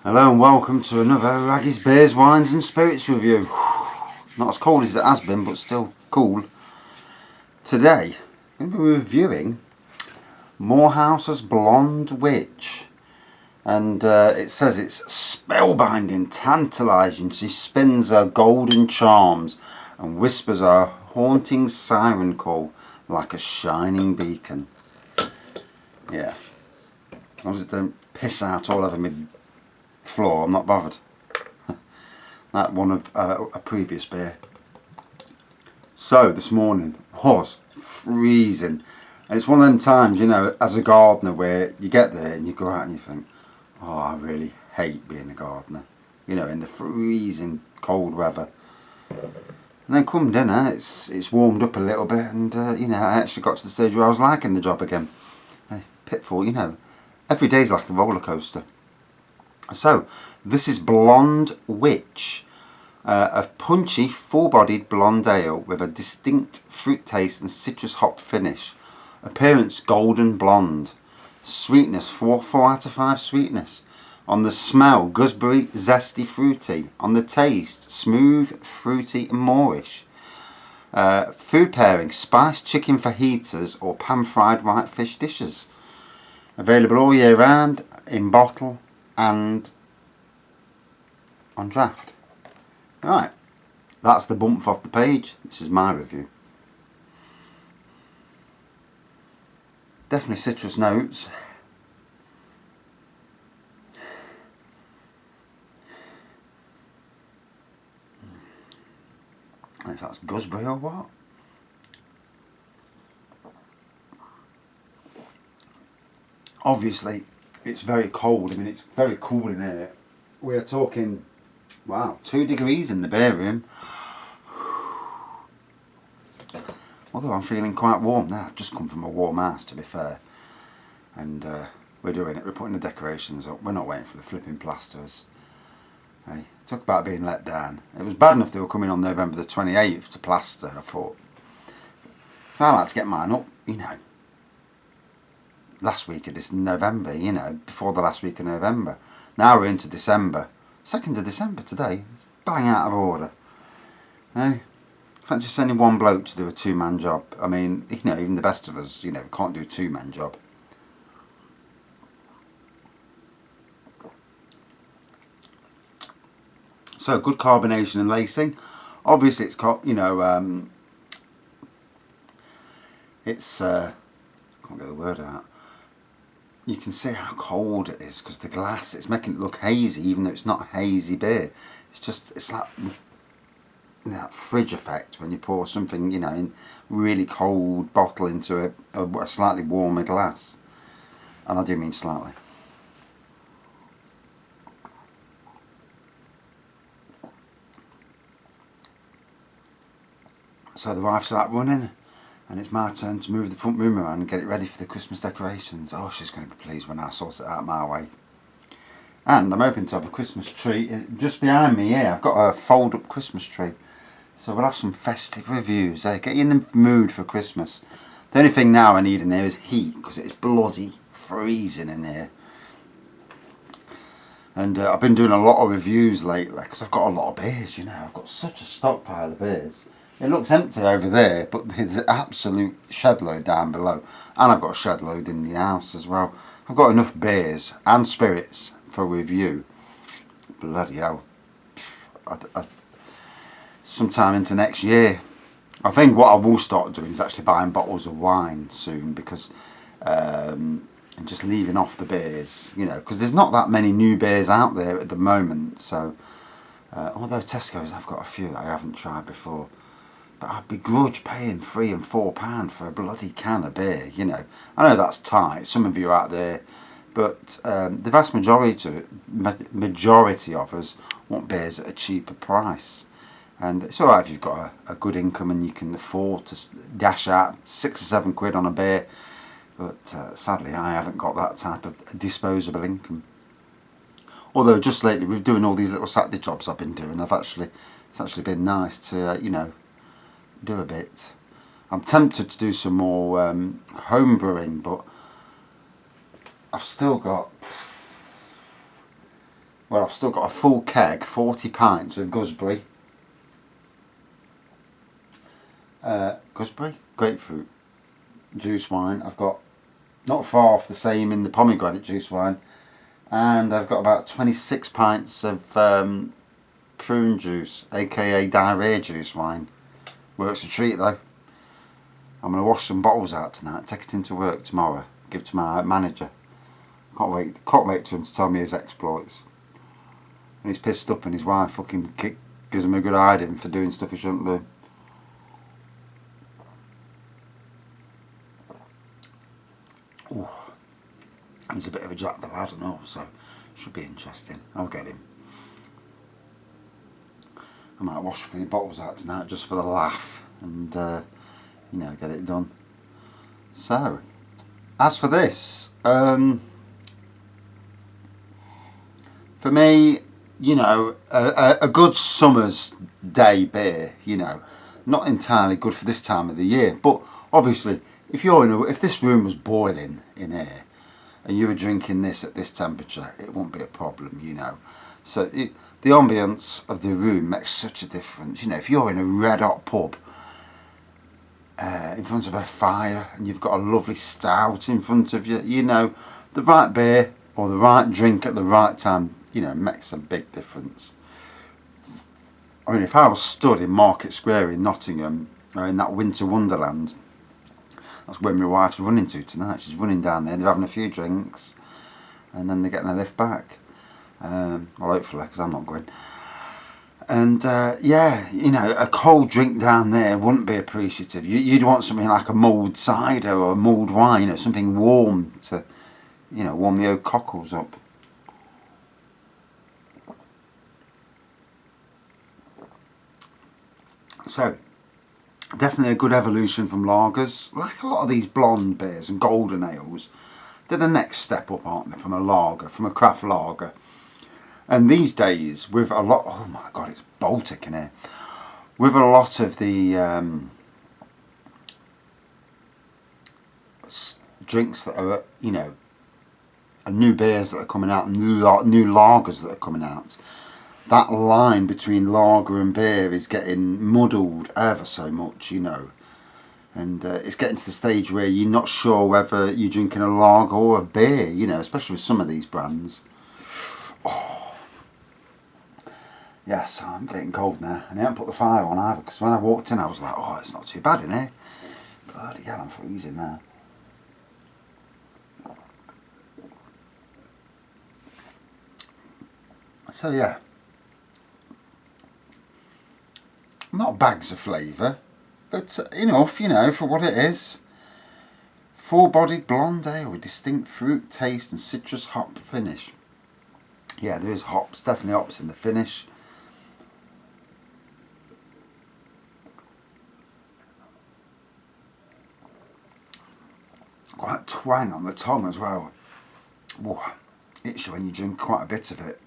Hello and welcome to another Raggy's Beers, Wines and Spirits review. Not as cold as it has been, but still cool. Today, I'm going to be reviewing Moorhouses Blonde Witch. And it says it's spellbinding, tantalising. She spins her golden charms and whispers her haunting siren call like a shining beacon. Yeah. As long as it don't piss out all over me floor, I'm not bothered. That one of a previous beer. So this morning was freezing, and it's one of them times, you know, as a gardener where you get there and you go out and you think, oh, I really hate being a gardener, you know, in the freezing cold weather. And then come dinner, it's warmed up a little bit, and you know, I actually got to the stage where I was liking the job again. Pitfall, you know, every day's like a roller coaster. So, this is Blonde Witch, a punchy, full-bodied blonde ale with a distinct fruit taste and citrus hop finish. Appearance golden blonde. Sweetness 4 out of 5 sweetness. On the smell, gooseberry, zesty, fruity. On the taste, smooth, fruity and moorish. Food pairing, spiced chicken fajitas or pan-fried white fish dishes. Available all year round, in bottle and on draft. Right, that's the bump off the page. This is my review. Definitely citrus notes. I don't know if that's gooseberry or what. Obviously, it's very cold. I mean, it's very cool in here. We're talking, wow, 2 degrees in the beer room. Although I'm feeling quite warm now. I've just come from a warm house, to be fair. And we're doing it. We're putting the decorations up. We're not waiting for the flipping plasters. Hey, talk about being let down. It was bad enough they were coming on November the 28th to plaster, I thought. So I like to get mine up, you know, last week of this November, you know, before the last week of November. Now we're into December. 2nd of December today. It's bang out of order. Hey, fancy sending one bloke to do a 2-man job. I mean, you know, even the best of us, you know, can't do a 2-man job. So good carbonation and lacing. Obviously, it's got, you know, it's can't get the word out. You can see how cold it is because the glass, it's making it look hazy, even though it's not a hazy beer. It's just, it's like, you know, that fridge effect when you pour something, you know, in really cold bottle into a slightly warmer glass. And I do mean slightly. So the wife's out running, and it's my turn to move the front room around and get it ready for the Christmas decorations. Oh, she's going to be pleased when I sort it out my way. And I'm hoping to have a Christmas tree just behind me here. I've got a fold-up Christmas tree. So we'll have some festive reviews. Get you in the mood for Christmas. The only thing now I need in there is heat, because it's bloody freezing in here. And I've been doing a lot of reviews lately, because I've got a lot of beers, you know. I've got such a stockpile of beers. It looks empty over there, but there's an absolute shed load down below. And I've got a shed load in the house as well. I've got enough beers and spirits for review. Bloody hell. Sometime into next year. I think what I will start doing is actually buying bottles of wine soon, because and just leaving off the beers, you know, because there's not that many new beers out there at the moment. So although Tesco's, I've got a few that I haven't tried before. But I begrudge paying £3 and £4 for a bloody can of beer, you know. I know that's tight, some of you out there, but the vast majority of us want beers at a cheaper price. And it's alright if you've got a good income and you can afford to dash out 6 or 7 quid on a beer, but sadly I haven't got that type of disposable income. Although just lately, we're doing all these little Saturday jobs I've been doing, it's actually been nice to, you know, do a bit. I'm tempted to do some more home brewing, but I've still got Well, I've still got a full keg, 40 pints of gooseberry. Gooseberry? Grapefruit juice wine. I've got not far off the same in the pomegranate juice wine. And I've got about 26 pints of prune juice, aka diarrhea juice wine. Works a treat though. I'm going to wash some bottles out tonight, take it into work tomorrow, give it to my manager. Can't wait for him to tell me his exploits. And he's pissed up and his wife fucking gives him a good hiding for doing stuff he shouldn't do. Ooh. He's a bit of a jack the lad and all, so should be interesting. I'll get him. I might wash a few bottles out tonight just for the laugh and you know, get it done. So, as for this, for me, you know, a good summer's day beer, you know, not entirely good for this time of the year, but obviously, if this room was boiling in here and you were drinking this at this temperature, it won't be a problem, you know. So the ambience of the room makes such a difference. You know, if you're in a red hot pub in front of a fire and you've got a lovely stout in front of you, you know, the right beer or the right drink at the right time, you know, makes a big difference. I mean, if I was stood in Market Square in Nottingham in that winter wonderland, that's where my wife's running to tonight. She's running down there, they're having a few drinks and then they're getting a lift back. Well, hopefully, because I'm not going. And yeah, you know, a cold drink down there wouldn't be appreciative. You'd want something like a mulled cider or a mulled wine, you know, something warm to, you know, warm the old cockles up. So, definitely a good evolution from lagers. Like a lot of these blonde beers and golden ales, they're the next step up, aren't they, from a lager, from a craft lager. And these days, with a lot, oh my god, it's Baltic in here. With a lot of the drinks that are, you know, new beers that are coming out, new lagers that are coming out, that line between lager and beer is getting muddled ever so much, you know. And it's getting to the stage where you're not sure whether you're drinking a lager or a beer, you know, especially with some of these brands. Oh. Yes, I'm getting cold now, and I haven't put the fire on either, because when I walked in I was like, oh, it's not too bad in here. Bloody hell, I'm freezing now. So yeah, not bags of flavour, but enough, you know, for what it is. Full-bodied blonde ale with distinct fruit taste and citrus hop finish. Yeah, there is hops, definitely hops in the finish. Quite twang on the tongue as well. Whoa, hits you when you drink quite a bit of it.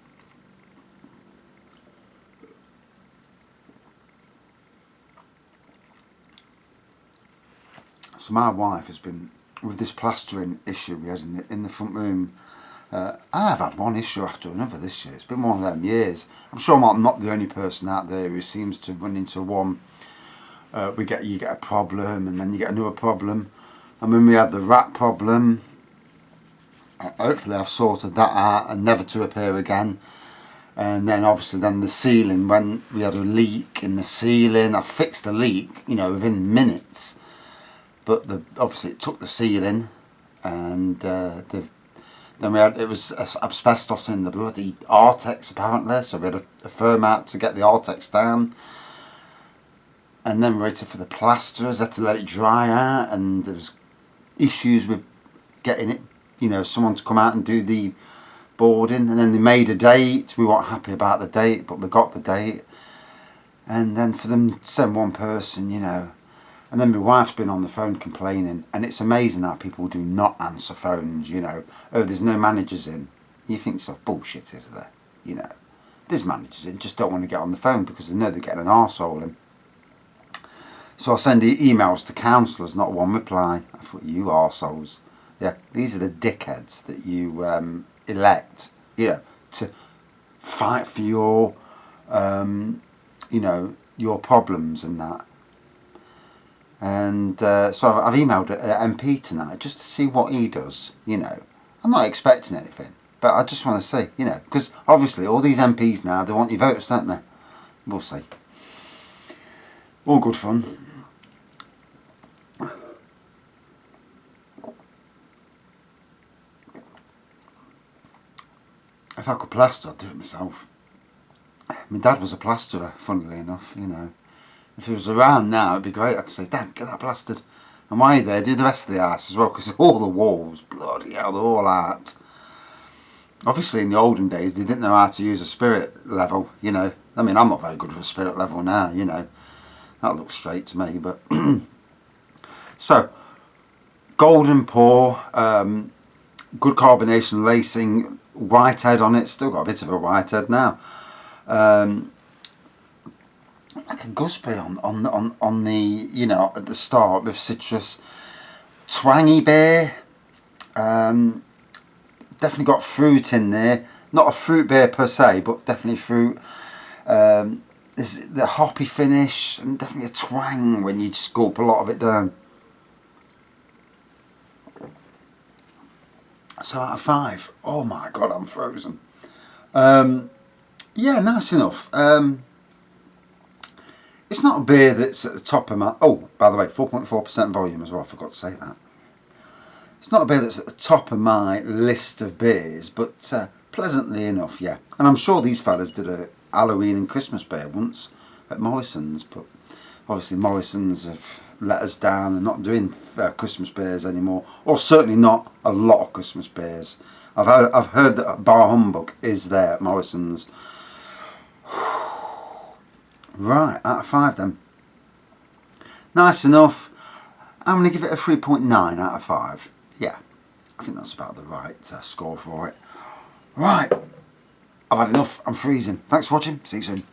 So my wife has been, with this plastering issue we had in the front room, I've had one issue after another this year. It's been one of them years. I'm sure I'm not the only person out there who seems to run into one. You get a problem and then you get another problem. I mean, we had the rat problem. Hopefully I've sorted that out and never to appear again. And then obviously then the ceiling, when we had a leak in the ceiling, I fixed the leak, you know, within minutes. But obviously it took the ceiling, and then it was asbestos in the bloody Artex apparently, so we had a firm out to get the Artex down. And then we waited for the plasterers, had to let it dry out, and there was issues with getting it, you know, someone to come out and do the boarding. And then they made a date. We weren't happy about the date, but we got the date. And then for them to send one person, you know, and then my wife's been on the phone complaining, and it's amazing how people do not answer phones, you know. Oh, there's no managers in. You think so bullshit, is there? You know, there's managers in, just don't want to get on the phone because they know they're getting an arsehole in. So I send emails to counsellors, not one reply. I thought, you arseholes. Yeah, these are the dickheads that you elect, you know, fight for your, you know, your problems and that. And so I've emailed MP tonight just to see what he does, you know. I'm not expecting anything, but I just want to see, you know, because obviously all these MPs now, they want your votes, don't they? We'll see. All good fun. If I could plaster, I'd do it myself. My dad was a plasterer, funnily enough, you know. If he was around now, it'd be great. I could say, Dad, get that plastered. And while you're there, do the rest of the house as well, because all the walls, bloody hell, they're all out. Obviously, in the olden days, they didn't know how to use a spirit level, you know. I mean, I'm not very good with a spirit level now, you know. That looks straight to me, but... So, golden pour, good carbonation lacing, white head on it. Still got a bit of a white head now. Like a gooseberry on the, you know, at the start with citrus. Twangy beer. Definitely got fruit in there. Not a fruit beer per se, but definitely fruit. There's the hoppy finish and definitely a twang when you sculpt a lot of it down. So out of 5. Oh my god, I'm frozen. Yeah, nice enough. It's not a beer that's at the top of my... Oh, by the way, 4.4% volume as well, I forgot to say that. It's not a beer that's at the top of my list of beers, but pleasantly enough, yeah. And I'm sure these fellas did a Halloween and Christmas beer once at Morrison's, but obviously Morrison's have let us down and not doing Christmas beers anymore, or certainly not a lot of Christmas beers. I've heard that Bar Humbug is there at Morrison's. Right, out of 5 then. Nice enough. I'm going to give it a 3.9 out of 5. Yeah, I think that's about the right score for it. Right, I've had enough. I'm freezing. Thanks for watching. See you soon.